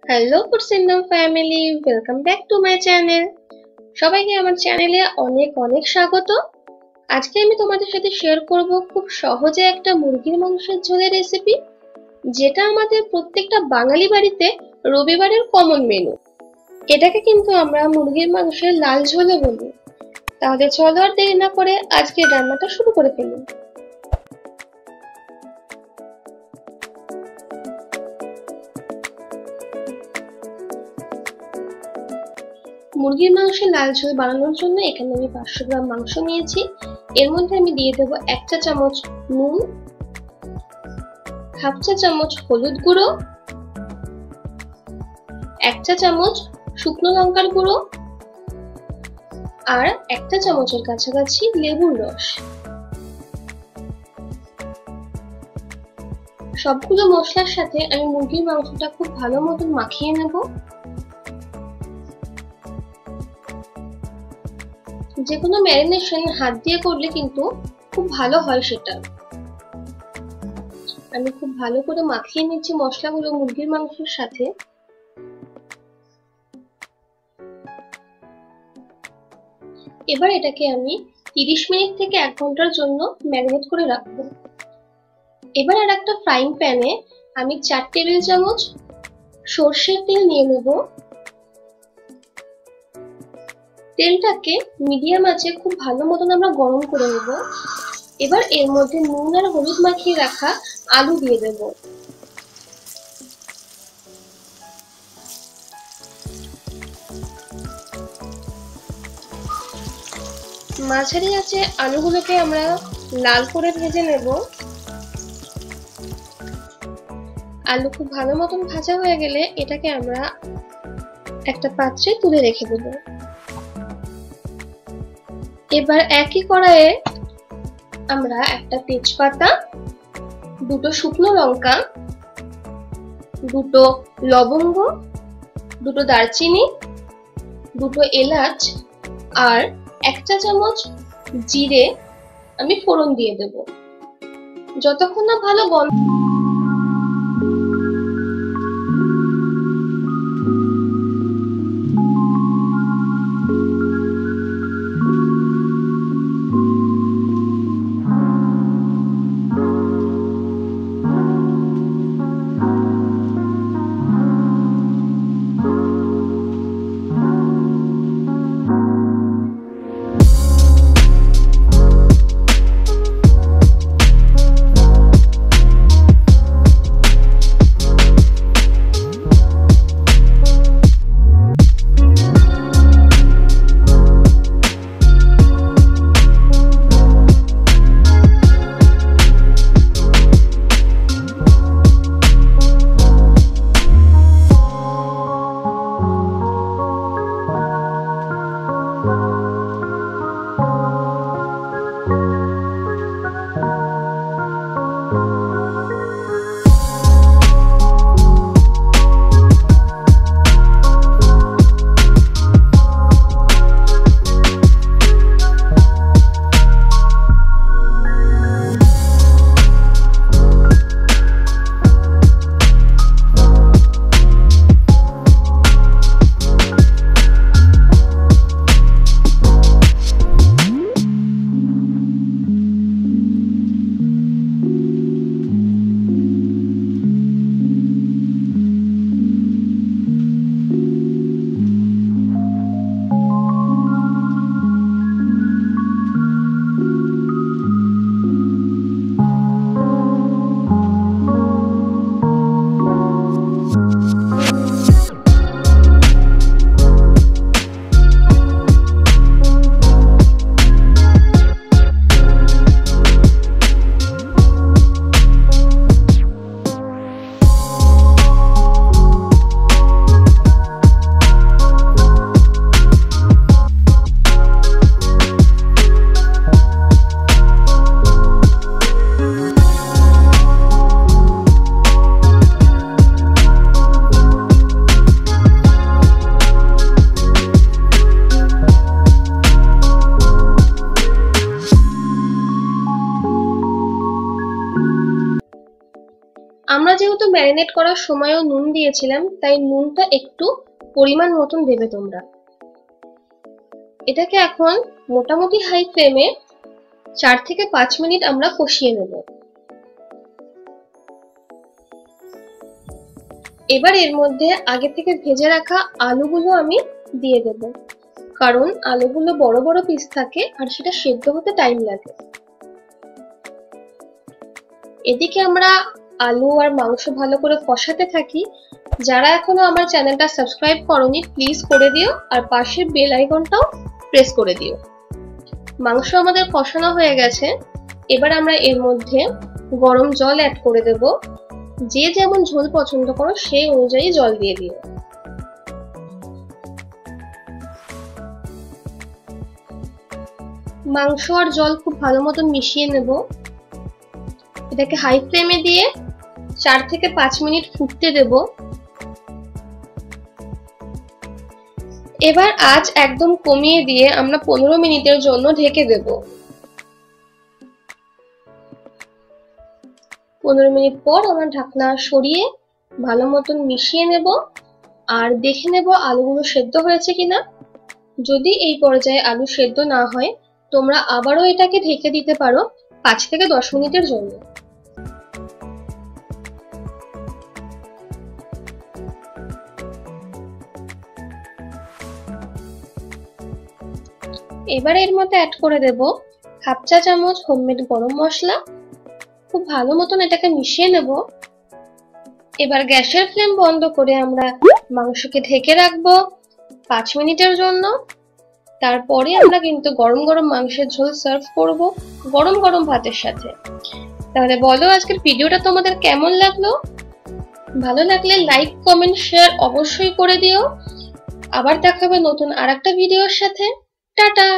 Hello ফুডসিন্দম family, welcome back to my channel. সবাইকে আমার চ্যানেলে অনেক অনেক স্বাগত। আজকে আমি তোমাদের সাথে শেয়ার করব খুব সহজে একটা মুরগির মাংসের ঝোলের রেসিপি, যেটা আমাদের প্রত্যেকটা বাঙালি বাড়িতে রবিবারের কমন মেনু। এটাকে কিন্তু আমরা মুরগির মাংসের লাল ঝোলও বলি। তাহলে চলো আর দেরি না করে আজকে রান্নাটা শুরু করে ফেলি। মুরগির মাংসের লাল ঝোল বানানোর জন্য এখানে আমি 500 গ্রাম মাংস নিয়েছি। এর মধ্যে আমি দিয়ে দেবো 1 চা চামচ নুন, হাফ চা চামচ হলুদ গুঁড়ো, 1 চা চামচ শুকনো লঙ্কার গুঁড়ো আর 1 চা চামচের কাছাকাছি লেবুর রস। সবগুলো মশলার সাথে আমি মুরগির মাংসটা খুব ভালো মতন মাখিয়ে নেব। যেকোনো ম্যারিনেশন হাত দিয়ে করলে কিন্তু খুব ভালো হয় সেটা। আমি খুব ভালো করে মাখিয়ে নিচ্ছি মশলাগুলো মুরগির মাংসের সাথে। এবার এটাকে আমি 30 মিনিট থেকে 1 ঘন্টার জন্য ম্যারিনেট করে রাখবো। এবার আর একটা ফ্রাইং প্যানে আমি 4 টেবিল চামচ সরষের তেল নিয়ে নেব। তেলটাকে মিডিয়াম আঁচে খুব ভালো মতন আমরা গরম করে নেব। এবার এর মধ্যে নুন আর হলুদ মাখিয়ে রাখা আলু দিয়ে দেব। মাঝারি আঁচে আলুগুলোকে আমরা লাল করে ভেজে নেব। আলু খুব ভালো মতন ভাজা হয়ে গেলে এটাকে আমরা একটা পাত্রে তুলে রেখে দেব। এবার একই কড়াইয়ে আমরা একটা তেজপাতা, দুটো শুকনো লঙ্কা, দুটো লবঙ্গ, দুটো দারচিনি, দুটো এলাচ আর 1 চা চামচ জিরে আমি ফোড়ন দিয়ে দেব। যতক্ষণ না ভালো গন্ধ ম্যারিনেট করার সময়ও নুন দিয়েছিলাম, তাই নুনটা একটু পরিমাণ মতন দেবে তোমরা। এটাকে এখন মোটামুটি হাই ফ্লেমে 4 থেকে 5 মিনিট আমরা কষিয়ে নেব। এবার এর মধ্যে আগে থেকে ভেজে রাখা আলুগুলো আমি দিয়ে দেব, কারণ আলুগুলো বড় বড় পিস থাকে আর সেটা সেদ্ধ হতে টাইম লাগে। এদিকে আমরা আলু আর মাংস ভালো করে কষাতে থাকি। যারা এখনো আমার চ্যানেলটা সাবস্ক্রাইব করোনি প্লিজ করে দিও, আর পাশের বেল আইকনটাও প্রেস করে দিও। মাংস আমাদের কষানো হয়ে গেছে। এবার আমরা এর মধ্যে গরম জল অ্যাড করে দেব। যে যেমন ঝোল পছন্দ করো সেই অনুযায়ী জল দিয়ে দিও। মাংস আর জল খুব ভালো মতন মিশিয়ে নেব। এটাকে হাই ফ্লেমে দিয়ে 4 থেকে 5 মিনিট ফুটতে দেব। এবার আঁচ একদম কমিয়ে দিয়ে আমরা 15 মিনিটের জন্য ঢেকে দেব। 15 মিনিট পর আমরা ঢাকনা সরিয়ে ভালো মতন মিশিয়ে নেব আর দেখে নেব আলুগুলো সেদ্ধ হয়েছে কিনা। যদি এই পর্যায়ে আলু সেদ্ধ না হয় তোমরা আবারও এটাকে ঢেকে দিতে পারো 5 থেকে 10 মিনিটের জন্য। এবার এর মধ্যে অ্যাড করে দেব হাফ চা চামচ হোমমেড গরম মশলা। খুব ভালো মতন এটাকে মিশিয়ে নেব। এবার গ্যাসের ফ্লেম বন্ধ করে আমরা মাংসকে ঢেকে রাখবো 5 মিনিটের জন্য। তারপরে আমরা কিন্তু গরম গরম মাংসের ঝোল সার্ভ করব গরম গরম ভাতের সাথে। তাহলে বলো আজকের ভিডিওটা তোমাদের কেমন লাগলো? ভালো লাগলে লাইক কমেন্ট শেয়ার অবশ্যই করে দিও। আবার দেখা হবে নতুন আরেকটা ভিডিওর সাথে। টাটা।